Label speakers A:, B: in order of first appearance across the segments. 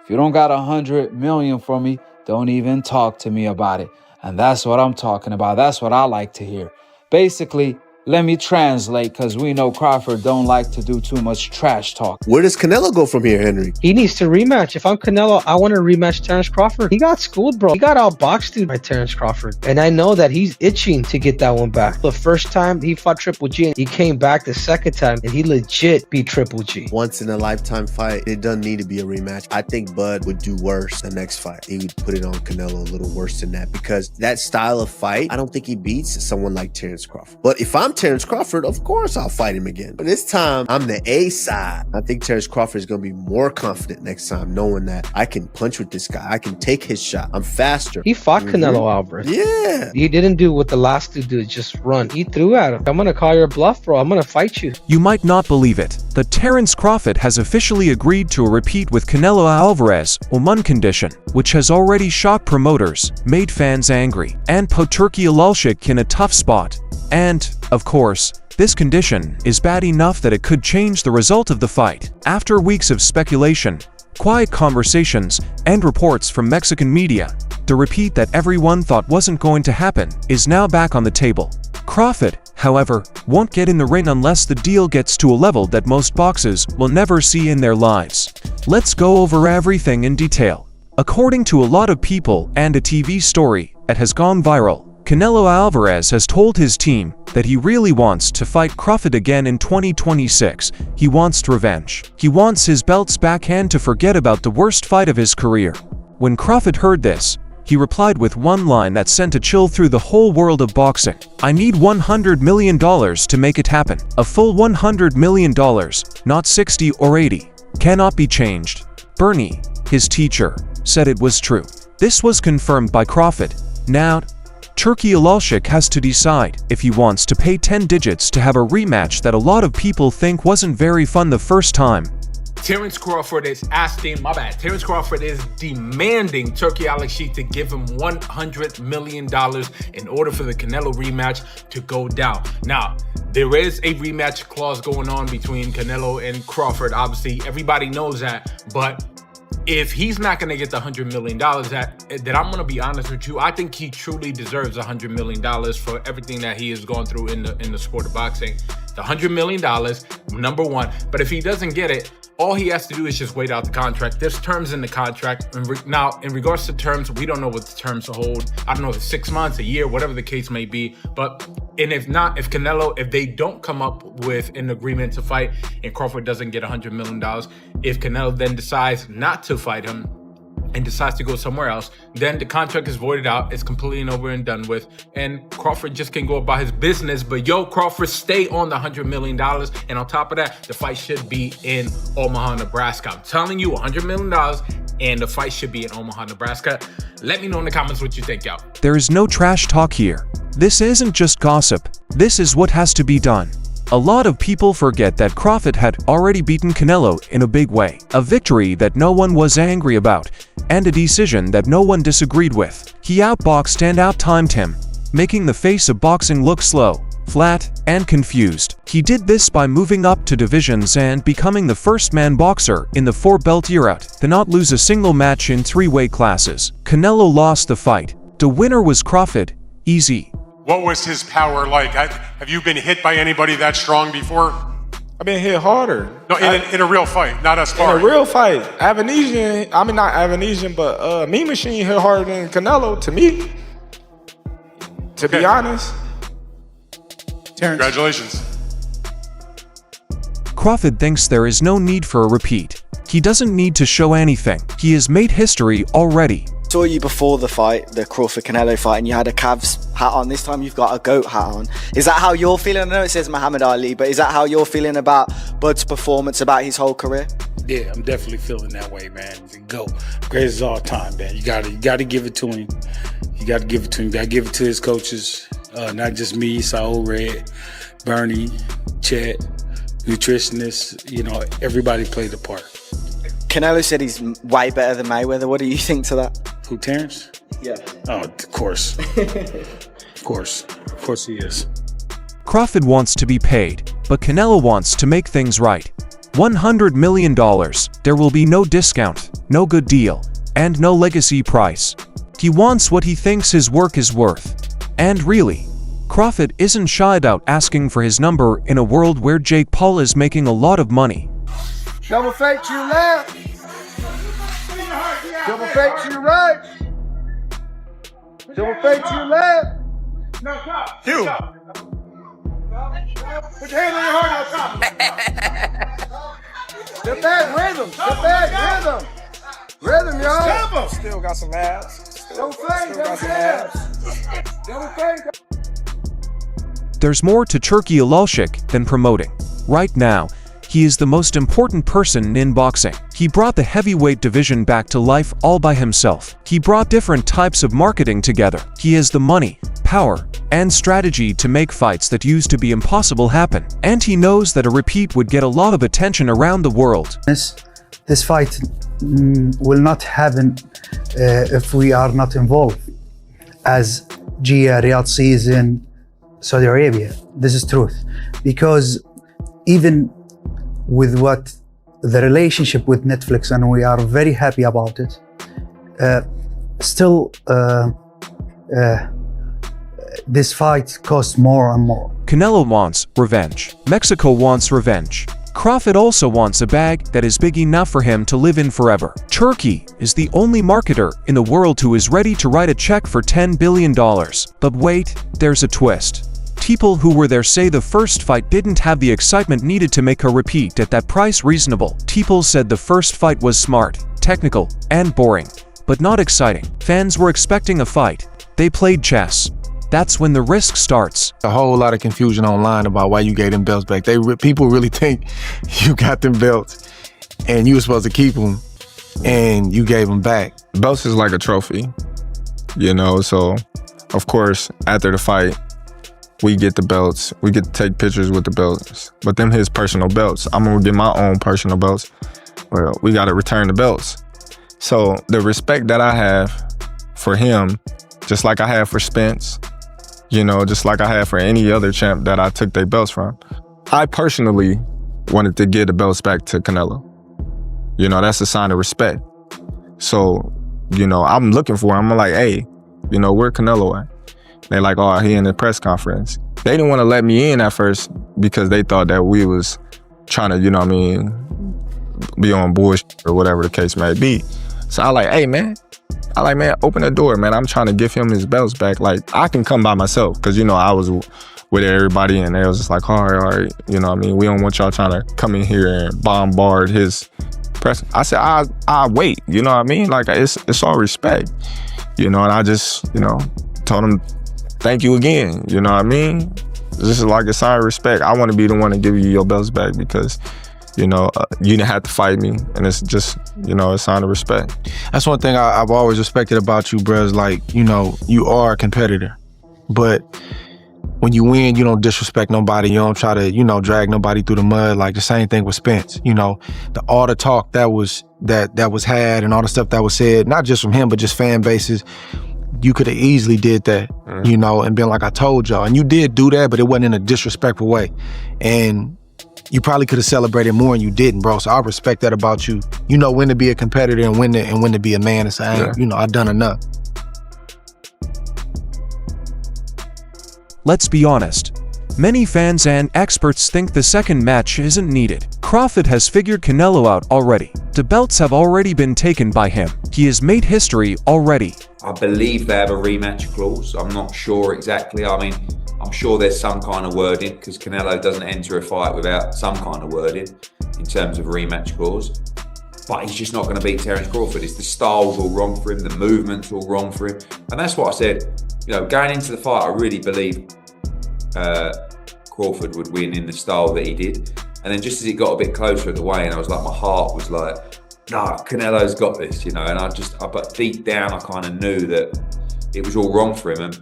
A: If you don't got 100 million for me, don't even talk to me about it. And that's what I'm talking about. That's what I like to hear. Basically, let me translate, because we know Crawford don't like to do too much trash talk.
B: Where does Canelo go from here, Henry?
C: He needs to rematch. If I'm Canelo, I want to rematch Terence Crawford. He got schooled, bro. He got outboxed, dude, by Terence Crawford. And I know that he's itching to get that one back. The first time he fought Triple G, he came back the second time, and he legit beat Triple G.
B: Once in a lifetime fight. It doesn't need to be a rematch. I think Bud would do worse the next fight. He would put it on Canelo a little worse than that, because that style of fight, I don't think he beats someone like Terence Crawford. But if I'm Terence Crawford, of course I'll fight him again. But this time, I'm the A side. I think Terence Crawford is going to be more confident next time, knowing that I can punch with this guy. I can take his shot. I'm faster.
C: He fought Canelo Alvarez.
B: Yeah.
C: He didn't do what the last dude did, just run. He threw at him. I'm going to call your bluff, bro. I'm going to fight you.
D: You might not believe it, but Terence Crawford has officially agreed to a repeat with Canelo Alvarez on one condition, which has already shocked promoters, made fans angry, and put Turki Alalshikh in a tough spot. And, of course, this condition is bad enough that it could change the result of the fight. After weeks of speculation, quiet conversations, and reports from Mexican media, the repeat that everyone thought wasn't going to happen is now back on the table. Crawford, however, won't get in the ring unless the deal gets to a level that most boxers will never see in their lives. Let's go over everything in detail. According to a lot of people and a TV story that has gone viral, Canelo Alvarez has told his team that he really wants to fight Crawford again in 2026. He wants revenge. He wants his belts back and to forget about the worst fight of his career. When Crawford heard this, he replied with one line that sent a chill through the whole world of boxing. "I need $100 million to make it happen. A full $100 million, not 60 or 80. Cannot be changed." Bernie, his teacher, said it was true. This was confirmed by Crawford. Now, Turki Alalshikh has to decide if he wants to pay 10 digits to have a rematch that a lot of people think wasn't very fun the first time.
E: Terence Crawford is Terence Crawford is demanding Turki Alalshikh to give him $100 million in order for the Canelo rematch to go down. Now, there is a rematch clause going on between Canelo and Crawford. Obviously, everybody knows that, but if he's not going to get the $100 million, that I'm going to be honest with you, I think he truly deserves $100 million for everything that he has gone through in the sport of boxing. The $100 million, number one. But if he doesn't get it, all he has to do is just wait out the contract. There's terms in the contract. Now, in regards to terms, we don't know what the terms hold. I don't know if it's 6 months, a year, whatever the case may be. And if not, if they don't come up with an agreement to fight and Crawford doesn't get $100 million, if Canelo then decides not to fight him and decides to go somewhere else, then the contract is voided out. It's completely over and done with. And Crawford just can go about his business. But Crawford, stay on the $100 million. And on top of that, the fight should be in Omaha, Nebraska. I'm telling you, $100 million and the fight should be in Omaha, Nebraska. Let me know in the comments what you think, y'all.
D: There is no trash talk here. This isn't just gossip. This is what has to be done. A lot of people forget that Crawford had already beaten Canelo in a big way, a victory that no one was angry about, and a decision that no one disagreed with. He outboxed and outtimed him, making the face of boxing look slow, flat, and confused. He did this by moving up to divisions and becoming the first man boxer in the 4-belt era to not lose a single match in 3 weight classes. Canelo lost the fight. The winner was Crawford. Easy.
F: What was his power like? Have you been hit by anybody that strong before?
G: I've been hit harder.
F: No, in a real fight, not a sparring.
G: In a real fight. Not Avanesian, but Mean Machine hit harder than Canelo, to me. To be honest.
F: Terence. Congratulations.
D: Crawford thinks there is no need for a repeat. He doesn't need to show anything. He has made history already.
H: Saw you before the fight, the Crawford-Canelo fight, and you had a Cavs hat on. This time you've got a GOAT hat on. Is that how you're feeling? I know it says Muhammad Ali, but is that how you're feeling about Bud's performance, about his whole career?
I: Yeah, I'm definitely feeling that way, man. He's a GOAT. Greatest of all time, man. You gotta give it to him. You gotta give it to him. You gotta give it to his coaches. Not just me, Saul Red, Bernie, Chet, nutritionists. Everybody played a part.
H: Canelo said he's way better than Mayweather. What do you think to that?
I: Who, Terence?
H: Yeah.
I: Oh, of course. Of course he is.
D: Crawford wants to be paid, but Canelo wants to make things right. $100 million. There will be no discount, no good deal, and no legacy price. He wants what he thinks his work is worth. And really, Crawford isn't shy about asking for his number in a world where Jake Paul is making a lot of money.
J: Double fake to your left. Double fake to your right. Double fake to your left.
G: Hugh.
J: Put your hand on your heart now, Step back, rhythm. Step back, rhythm. Rhythm, y'all.
G: Still got some abs.
J: Double fake, double fake. Double fake.
D: There's more to Turki Alalshikh than promoting. Right now, he is the most important person in boxing. He brought the heavyweight division back to life all by himself. He brought different types of marketing together. He has the money, power, and strategy to make fights that used to be impossible happen. And he knows that a repeat would get a lot of attention around the world.
K: This fight will not happen if we are not involved. As Gia, Riyadh season, Saudi Arabia. This is truth. Because even with what the relationship with Netflix, and we are very happy about it, still this fight costs more and more.
D: Canelo wants revenge. Mexico wants revenge. Crawford also wants a bag that is big enough for him to live in forever. Turkey is the only marketer in the world who is ready to write a check for $10 billion. But wait, there's a twist. People who were there say the first fight didn't have the excitement needed to make a repeat at that price reasonable. People said the first fight was smart, technical, and boring, but not exciting. Fans were expecting a fight. They played chess. That's when the risk starts.
L: A whole lot of confusion online about why you gave them belts back. People really think you got them belts and you were supposed to keep them and you gave them back.
M: Belts is like a trophy, you know, so of course after the fight, we get the belts, we get to take pictures with the belts, but them his personal belts. I'm gonna get my own personal belts. Well, we gotta return the belts. So the respect that I have for him, just like I have for Spence, you know, just like I have for any other champ that I took their belts from, I personally wanted to give the belts back to Canelo. You know, that's a sign of respect. So, you know, I'm looking for him. I'm like, hey, you know, where Canelo at? They like, oh, he in the press conference. They didn't want to let me in at first because they thought that we was trying to, you know what I mean, be on bullshit or whatever the case may be. So I like, hey, man. Man, open the door, man. I'm trying to give him his belts back. Like, I can come by myself because, you know, I was with everybody and they was just like, all right, you know what I mean? We don't want y'all trying to come in here and bombard his press. I said, I wait, you know what I mean? Like, it's all respect, you know, and I just, you know, told him, thank you again, you know what I mean? This is like a sign of respect. I want to be the one to give you your belts back because, you know, you didn't have to fight me, and it's just, you know, a sign of respect.
L: That's one thing I've always respected about you, bro, is like, you know, you are a competitor, but when you win, you don't disrespect nobody. You don't try to, you know, drag nobody through the mud. Like the same thing with Spence, you know, all the talk that was had and all the stuff that was said, not just from him, but just fan bases. You could have easily did that, you know, and been like, I told y'all. And you did do that, but it wasn't in a disrespectful way. And you probably could have celebrated more and you didn't, bro. So I respect that about you. You know when to be a competitor and when to be a man and say, hey, you know, I've done enough.
D: Let's be honest. Many fans and experts think the second match isn't needed. Crawford has figured Canelo out already. The belts have already been taken by him. He has made history already.
N: I believe they have a rematch clause. I'm not sure exactly. I mean, I'm sure there's some kind of wording because Canelo doesn't enter a fight without some kind of wording in terms of rematch clause. But he's just not going to beat Terence Crawford. It's the style's all wrong for him. The movement's all wrong for him. And that's what I said. You know, going into the fight, I really believed Crawford would win in the style that he did. And then just as it got a bit closer at the weigh-in, I was like, my heart was like, nah, Canelo's got this, you know. And but deep down, I kind of knew that it was all wrong for him. And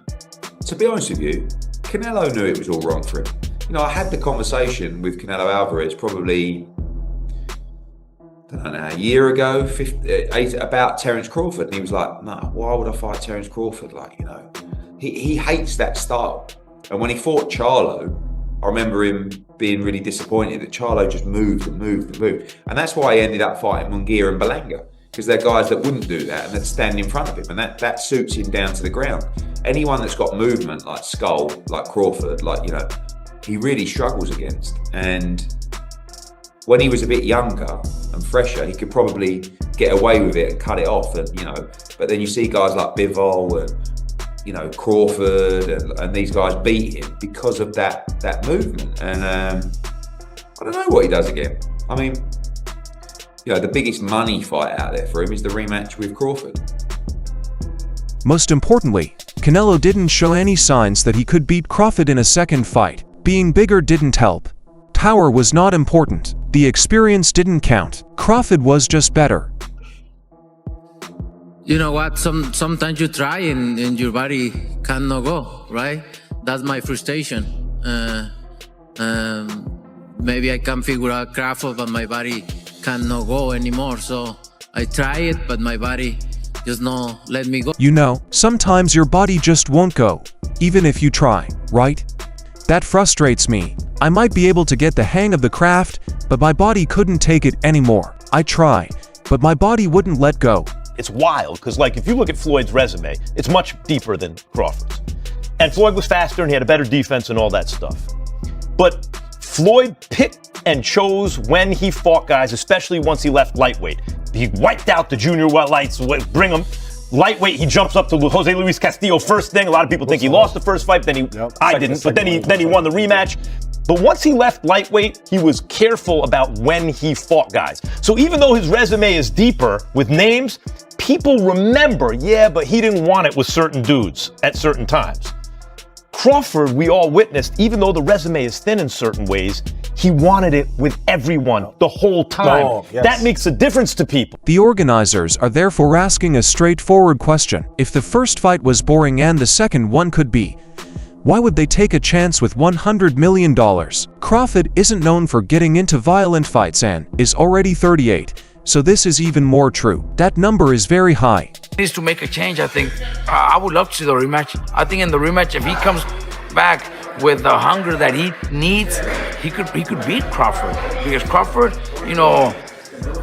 N: to be honest with you, Canelo knew it was all wrong for him. You know, I had the conversation with Canelo Alvarez probably, I don't know, a year ago, about Terence Crawford. And he was like, no, why would I fight Terence Crawford? Like, you know, he hates that style. And when he fought Charlo, I remember him being really disappointed that Charlo just moved and moved and moved. And that's why he ended up fighting Munguia and Belanga, because they're guys that wouldn't do that and that stand in front of him, and that suits him down to the ground. Anyone that's got movement, like Skull, like Crawford, like, you know, he really struggles against. And when he was a bit younger and fresher, he could probably get away with it and cut it off, and, you know, but then you see guys like Bivol and, you know, Crawford and these guys beat him because of that movement. And I don't know what he does again. I mean, you know, the biggest money fight out there for him is the rematch with Crawford.
D: Most importantly, Canelo didn't show any signs that he could beat Crawford in a second fight. Being bigger didn't help. Power was not important. The experience didn't count. Crawford was just better.
O: You know what? Sometimes you try and your body cannot go, right? That's my frustration. Maybe I can figure out Crawford, but my body cannot go anymore. So I try it, but my body just no let me go.
D: You know, sometimes your body just won't go, even if you try, right? That frustrates me. I might be able to get the hang of the craft, but my body couldn't take it anymore. I try, but my body wouldn't let go.
P: It's wild, because like if you look at Floyd's resume, it's much deeper than Crawford's. And Floyd was faster and he had a better defense and all that stuff. But Floyd picked and chose when he fought guys, especially once he left lightweight. He wiped out the junior lights, bring him. Lightweight, he jumps up to Jose Luis Castillo first thing. A lot of people think he lost the first fight, then I didn't, but then he won the rematch. But once he left lightweight, he was careful about when he fought guys. So even though his resume is deeper with names, people remember, yeah, but he didn't want it with certain dudes at certain times. Crawford, we all witnessed, even though the resume is thin in certain ways, he wanted it with everyone the whole time. Oh, yes. That makes a difference to people.
D: The organizers are therefore asking a straightforward question. If the first fight was boring and the second one could be, why would they take a chance with $100 million? Crawford isn't known for getting into violent fights and is already 38, so this is even more true. That number is very high.
Q: Needs to make a change, I think. I would love to see the rematch. I think in the rematch, if he comes back with the hunger that he needs, he could beat Crawford. Because Crawford, you know,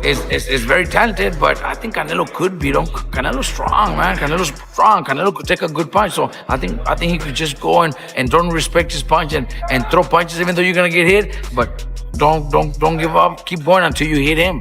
Q: is very talented, but I think Canelo could beat him. Canelo's strong, man. Canelo's strong. Canelo could take a good punch. So I think he could just go and don't respect his punch and throw punches even though you're gonna get hit. But don't give up. Keep going until you hit him.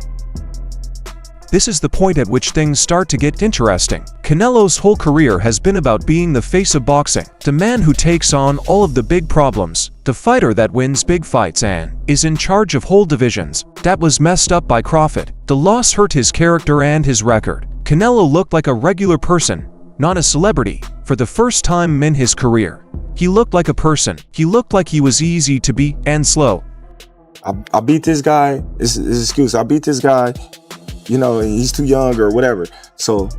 D: This is the point at which things start to get interesting. Canelo's whole career has been about being the face of boxing, the man who takes on all of the big problems, the fighter that wins big fights and is in charge of whole divisions. That was messed up by Crawford. The loss hurt his character and his record. Canelo looked like a regular person, not a celebrity, for the first time in his career. He looked like a person. He looked like he was easy to beat and slow.
L: I beat this guy. It's an excuse. I beat this guy. You know, he's too young or whatever. So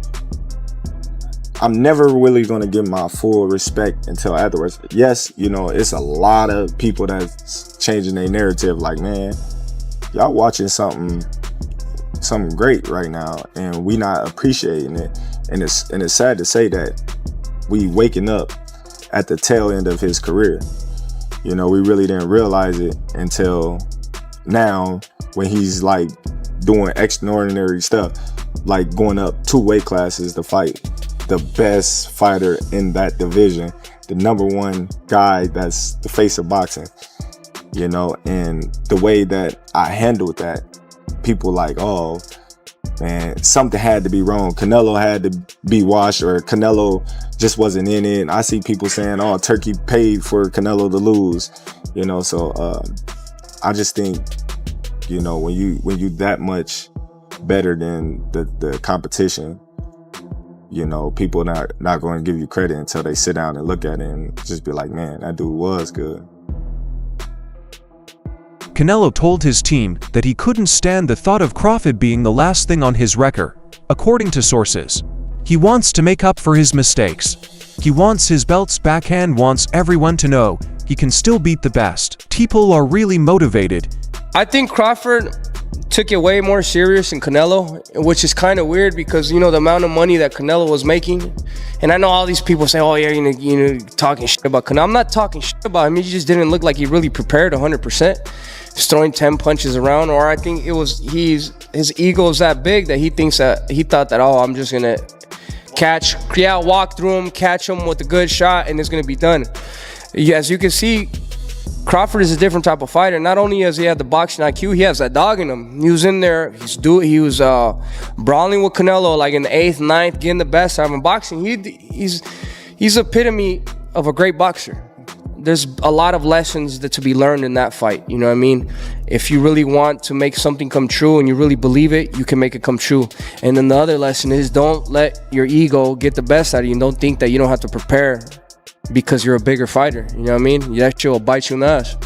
L: I'm never really going to give my full respect until afterwards. Yes, you know, it's a lot of people that's changing their narrative. Like, man, y'all watching something great right now, and we not appreciating it. And it's sad to say that we waking up at the tail end of his career. You know, we really didn't realize it until now, when he's like doing extraordinary stuff, like going up 2 weight classes to fight the best fighter in that division, the #1 guy that's the face of boxing, you know. And the way that I handled that, people like, oh man, something had to be wrong. Canelo had to be washed, or Canelo just wasn't in it. And I see people saying, oh, Turkey paid for Canelo to lose, you know. So I just think, you know, when you that much better than the competition, you know, people not going to give you credit until they sit down and look at it and just be like, man, that dude was good.
D: Canelo told his team that he couldn't stand the thought of Crawford being the last thing on his record. According to sources, he wants to make up for his mistakes. He wants his belts back and wants everyone to know he can still beat the best. People are really motivated.
R: I think Crawford took it way more serious than Canelo, which is kind of weird because, you know, the amount of money that Canelo was making. And I know all these people say, oh, yeah, you know, talking shit about Canelo. I'm not talking shit about him. He just didn't look like he really prepared 100%. He's throwing 10 punches around, or I think it was his ego is that big that he thought that, oh, I'm just going to walk through him, catch him with a good shot, and it's going to be done. As you can see, Crawford is a different type of fighter. Not only has he had the boxing IQ, he has that dog in him. He was in there. He was brawling with Canelo like in the 8th, 9th, getting the best out of him. Boxing, he's epitome of a great boxer. There's a lot of lessons to be learned in that fight. You know what I mean? If you really want to make something come true and you really believe it, you can make it come true. And then the other lesson is don't let your ego get the best out of you. And don't think that you don't have to prepare because you're a bigger fighter. You know what I mean? That shit will bite you in the ass.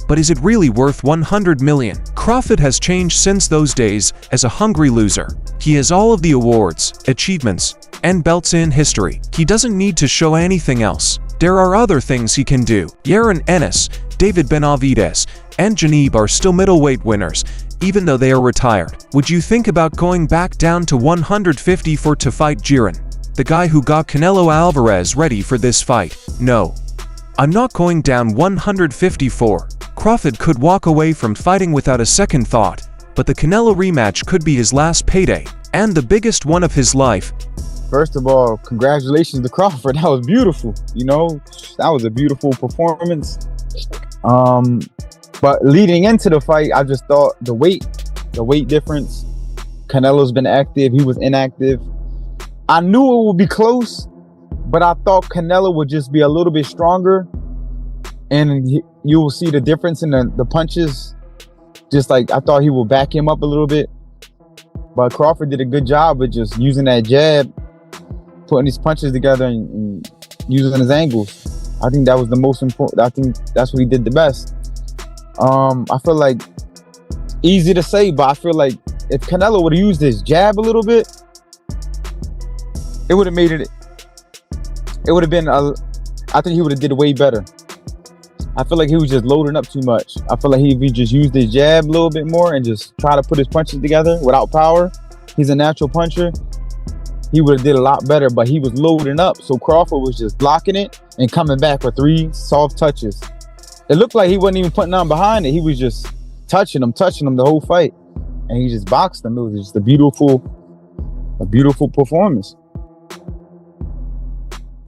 D: But is it really worth $100 million? Crawford has changed since those days as a hungry loser. He has all of the awards, achievements, and belts in history. He doesn't need to show anything else. There are other things he can do. Yaron Ennis, David Benavidez, and Janib are still middleweight winners, even though they are retired. Would you think about going back down to 154 to fight Jiren, the guy who got Canelo Alvarez ready for this fight? No. I'm not going down 154. Crawford could walk away from fighting without a second thought, but the Canelo rematch could be his last payday, and the biggest one of his life.
S: First of all, congratulations to Crawford. That was beautiful. You know, that was a beautiful performance. But leading into the fight, I just thought the weight difference. Canelo's been active. He was inactive. I knew it would be close, but I thought Canelo would just be a little bit stronger. And you will see the difference in the punches. Just like I thought he would back him up a little bit. But Crawford did a good job with just using that jab, putting his punches together and using his angles. I think that was the most important. I think that's what he did the best. I feel like, easy to say, but I feel like if Canelo would have used his jab a little bit, it would have made it, it would have been, I think he would have did way better. I feel like he was just loading up too much. I feel like if he just used his jab a little bit more and just try to put his punches together without power, he's a natural puncher, he would have did a lot better, but he was loading up. So Crawford was just blocking it and coming back for 3 soft touches. It looked like he wasn't even putting on behind it. He was just touching him the whole fight. And he just boxed him. It was just a beautiful performance.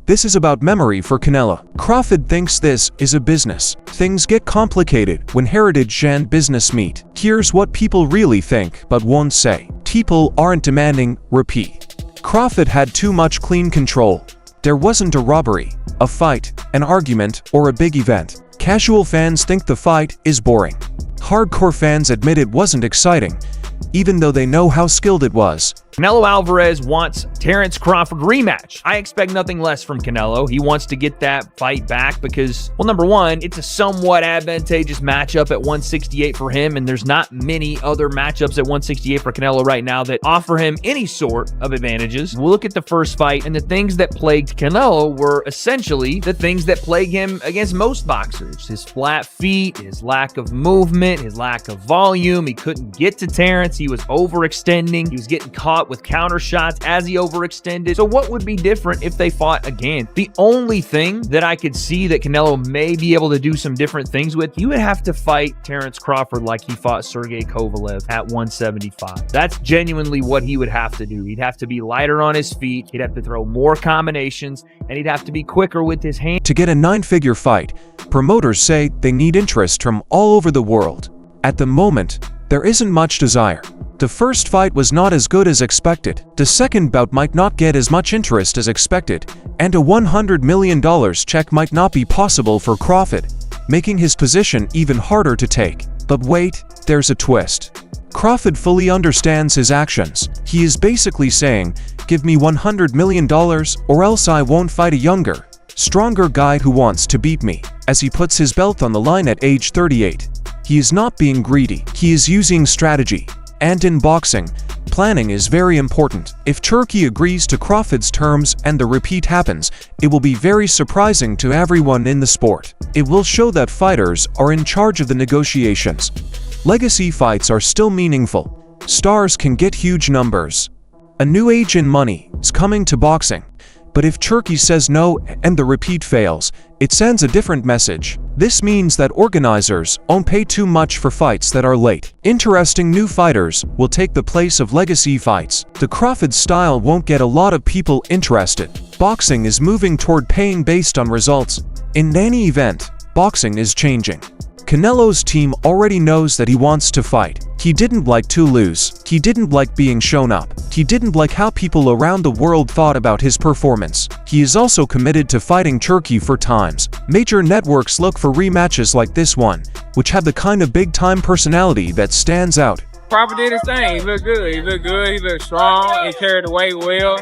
D: This is about memory for Canelo. Crawford thinks this is a business. Things get complicated when heritage and business meet. Here's what people really think but won't say. People aren't demanding repeat. Crawford had too much clean control. There wasn't a robbery, a fight, an argument, or a big event. Casual fans think the fight is boring. Hardcore fans admit it wasn't exciting, even though they know how skilled it was.
T: Canelo Alvarez wants Terence Crawford rematch. I expect nothing less from Canelo. He wants to get that fight back because, well, number one, it's a somewhat advantageous matchup at 168 for him, and there's not many other matchups at 168 for Canelo right now that offer him any sort of advantages. We'll look at the first fight, and the things that plagued Canelo were essentially the things that plague him against most boxers. His flat feet, his lack of movement, his lack of volume. He couldn't get to Terence. He was overextending. He was getting caught with counter shots as he overextended. So what would be different if they fought again? The only thing that I could see that Canelo may be able to do some different things with, you would have to fight Terence Crawford like he fought Sergey Kovalev at 175. That's genuinely what he would have to do. He'd have to be lighter on his feet, he'd have to throw more combinations, and he'd have to be quicker with his hands.
D: To get a 9-figure fight, promoters say they need interest from all over the world. At the moment, there isn't much desire. The first fight was not as good as expected. The second bout might not get as much interest as expected, and a $100 million check might not be possible for Crawford, making his position even harder to take. But wait, there's a twist. Crawford fully understands his actions. He is basically saying, give me $100 million or else I won't fight a younger, stronger guy who wants to beat me, as he puts his belt on the line at age 38. He is not being greedy. He is using strategy. And in boxing, planning is very important. If Turkey agrees to Crawford's terms and the repeat happens, it will be very surprising to everyone in the sport. It will show that fighters are in charge of the negotiations. Legacy fights are still meaningful. Stars can get huge numbers. A new age in money is coming to boxing. But if Turki says no and the repeat fails, it sends a different message. This means that organizers won't pay too much for fights that are late. Interesting new fighters will take the place of legacy fights. The Crawford style won't get a lot of people interested. Boxing is moving toward paying based on results. In any event, boxing is changing. Canelo's team already knows that he wants to fight. He didn't like to lose. He didn't like being shown up. He didn't like how people around the world thought about his performance. He is also committed to fighting Turki for times. Major networks look for rematches like this one, which have the kind of big-time personality that stands out.
U: Crawford did his thing. He looked good. He looked good. He looked strong. He carried the weight well.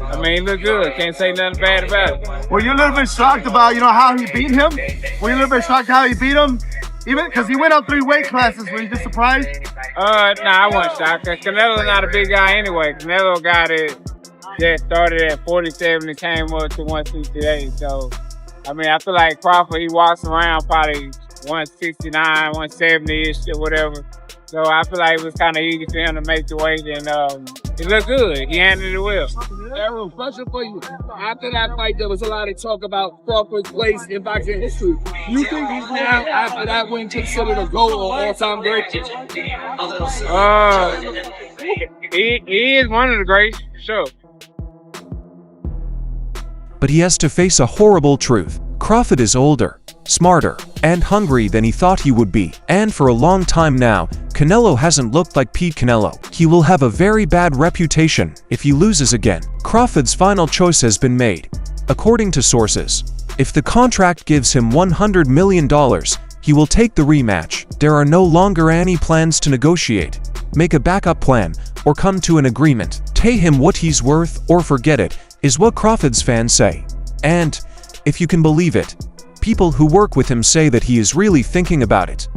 U: I mean, he looked good. Can't say nothing bad about it.
J: Were you a little bit shocked about, how he beat him? Were you a little bit shocked how he beat him? Even because he went up 3 weight classes. Were you just surprised?
U: Nah, I wasn't shocked. Canelo's not a big guy anyway. Canelo got it. Just started at 47 and came up to 168. So, I mean, I feel like Crawford, he walks around probably 169, 170-ish or whatever. So I feel like it was kind of easy for him to make the weight, and he looked good. He handled it well.
V: Aaron, question for you. After that fight, there was a lot of talk about Crawford's place in boxing history. You think he's now, after that win, considered a GOAT or all-time great?
U: He is one of the greats, sure.
D: But he has to face a horrible truth. Crawford is older, smarter, and hungry than he thought he would be. And for a long time now, Canelo hasn't looked like Pete Canelo. He will have a very bad reputation if he loses again. Crawford's final choice has been made. According to sources, if the contract gives him $100 million, he will take the rematch. There are no longer any plans to negotiate, make a backup plan, or come to an agreement. Pay him what he's worth or forget it, is what Crawford's fans say. And, if you can believe it, people who work with him say that he is really thinking about it.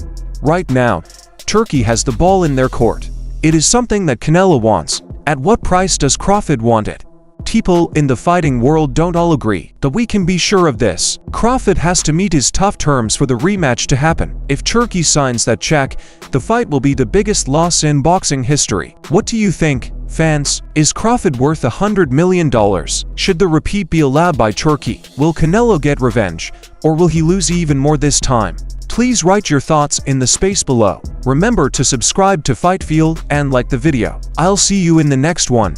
D: Right now, Turki has the ball in their court. It is something that Canelo wants. At what price does Crawford want it? People in the fighting world don't all agree, but we can be sure of this. Crawford has to meet his tough terms for the rematch to happen. If Turki signs that check, the fight will be the biggest loss in boxing history. What do you think, fans? Is Crawford worth $100 million? Should the repeat be allowed by Turki? Will Canelo get revenge, or will he lose even more this time? Please write your thoughts in the space below. Remember to subscribe to Fight Field and like the video. I'll see you in the next one.